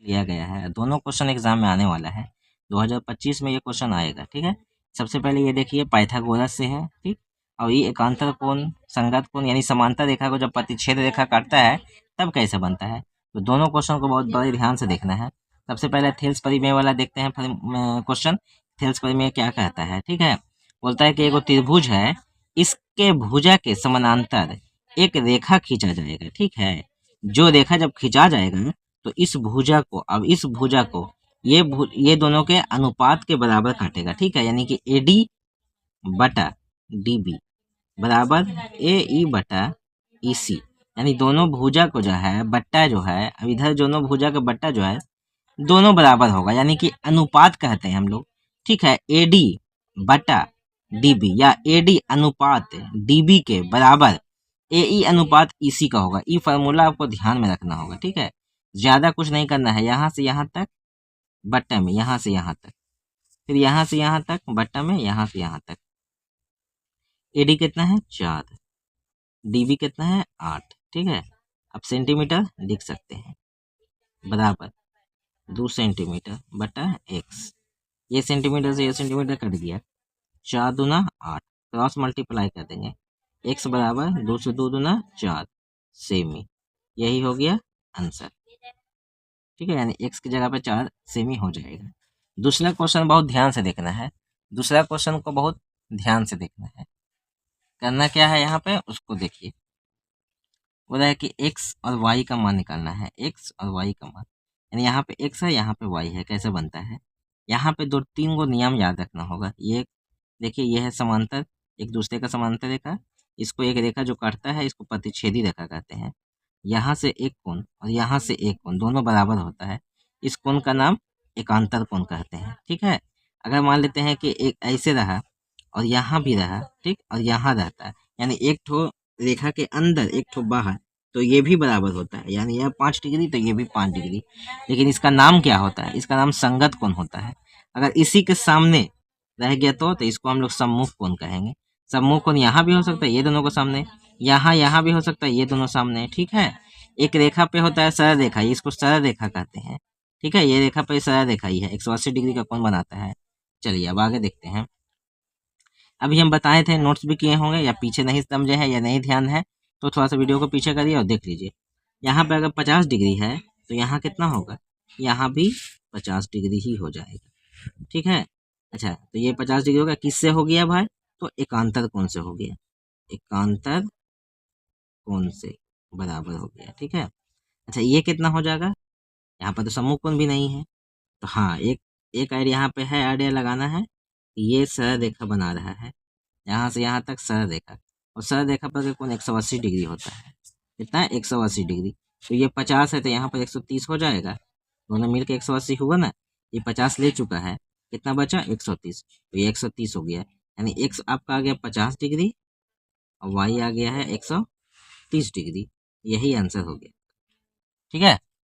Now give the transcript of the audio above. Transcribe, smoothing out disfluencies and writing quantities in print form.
लिया गया है। दोनों क्वेश्चन एग्जाम में आने वाला है, 2025 में ये क्वेश्चन आएगा। ठीक है, सबसे पहले ये देखिए पाइथागोरस से है। ठीक, और ये एकांतर कोण, संगत कोण यानी समांतर रेखा को जब प्रतिच्छेद रेखा काटता है तब कैसे बनता है। तो दोनों क्वेश्चन को बहुत बड़े ध्यान से देखना है। सबसे पहले थेल्स परिमेय वाला देखते हैं क्वेश्चन। थेल्स परिमेय क्या कहता है? ठीक है, बोलता है कि एक त्रिभुज है, इसके भुजा के समानांतर एक रेखा खींचा जाएगा। ठीक है, जो रेखा जब खींचा जाएगा तो इस भुजा को, अब इस भुजा को ये दोनों के अनुपात के बराबर काटेगा। ठीक है, यानी कि AD बटा DB बराबर AE बटा EC, यानी दोनों भुजा को जो है बट्टा जो है, अब इधर दोनों भुजा का बट्टा जो है दोनों बराबर होगा, यानी कि अनुपात कहते हैं हम लोग। ठीक है, AD बटा DB या AD अनुपात DB के बराबर AE अनुपात EC का होगा। ये फार्मूला आपको ध्यान में रखना होगा। ठीक है, ज्यादा कुछ नहीं करना है, यहाँ से यहाँ तक बट्टा में, यहाँ से यहाँ तक, फिर यहाँ से यहाँ तक बट्टा में, यहाँ से यहाँ तक। AD कितना है? 4, DB कितना है? 8। ठीक है, अब सेंटीमीटर लिख सकते हैं, बराबर 2 सेंटीमीटर बटा x। ये सेंटीमीटर से ये सेंटीमीटर कट गया, 4 दूना 8, क्रॉस मल्टीप्लाई कर देंगे, x बराबर 2 से 2 दूना 4 सेमी। यही हो गया आंसर। ठीक है, यानी x की जगह पे 4 सेमी हो जाएगा। दूसरा क्वेश्चन बहुत ध्यान से देखना है, दूसरा क्वेश्चन को बहुत ध्यान से देखना है। करना क्या है यहाँ पे, उसको देखिए। बोला है कि x और y का मान निकालना है, x और y का मान, यानी यहाँ पे x है, यहाँ पे y है। कैसे बनता है? यहाँ पे 2-3 गो नियम याद रखना होगा। ये देखिए, ये है समांतर, एक दूसरे का समांतर रेखा। इसको एक रेखा जो काटता है इसको प्रतिच्छेदी रेखा कहते हैं। यहाँ से एक कोण और यहाँ से एक कोण दोनों बराबर होता है, इस कोण का नाम एकांतर कोण कहते हैं। ठीक है, अगर मान लेते हैं कि एक ऐसे रहा और यहाँ भी रहा, ठीक, और यहाँ रहता है, यानी एक ठो रेखा के अंदर एक ठो बाहर, तो ये भी बराबर होता है, यानी यह 5 डिग्री तो ये भी 5 डिग्री। लेकिन इसका नाम क्या होता है? इसका नाम संगत कोण होता है। अगर इसी के सामने रह गया तो इसको हम लोग सम्मुख कोण कहेंगे। सम्मुख कोण यहाँ भी हो सकता है, ये दोनों को सामने, यहाँ भी हो सकता है, ये दोनों सामने। ठीक है, एक रेखा पे होता है सरल रेखा, इसको सरल रेखा कहते हैं। ठीक है, ये रेखा पे सरल रेखा ही है, 180 डिग्री का कोण बनाता है। चलिए अब आगे देखते हैं। अभी हम बताए थे, नोट्स भी किए होंगे, या पीछे नहीं समझे हैं या नहीं ध्यान है तो थोड़ा सा वीडियो को पीछे करिए और देख लीजिए। यहाँ पे अगर 50 डिग्री है तो यहाँ कितना होगा? यहाँ भी 50 डिग्री ही हो जाएगा। ठीक है, अच्छा, तो ये 50 डिग्री हो गया, किससे हो गया भाई? तो एकांतर कोण से हो गया, एकांतर कोण से बराबर हो गया। ठीक है, अच्छा, ये कितना हो जाएगा? यहाँ पर तो सम्मुख कोण भी नहीं है, तो हाँ, एक आइडिया यहाँ पे है, आइडिया लगाना है। ये सरल रेखा बना रहा है, यहाँ से यहाँ तक सरल रेखा, और सरल रेखा पर कोण 180 डिग्री होता है। कितना है? 180 डिग्री। तो ये 50 है तो यहाँ पर 130 हो जाएगा, दोनों मिलकर 180 हुआ ना। ये 50 ले चुका है, कितना बचा? 130, तो ये 130 हो गया, यानी x आपका आ गया 50 डिग्री और y आ गया है 130 डिग्री। यही आंसर हो गया। ठीक है,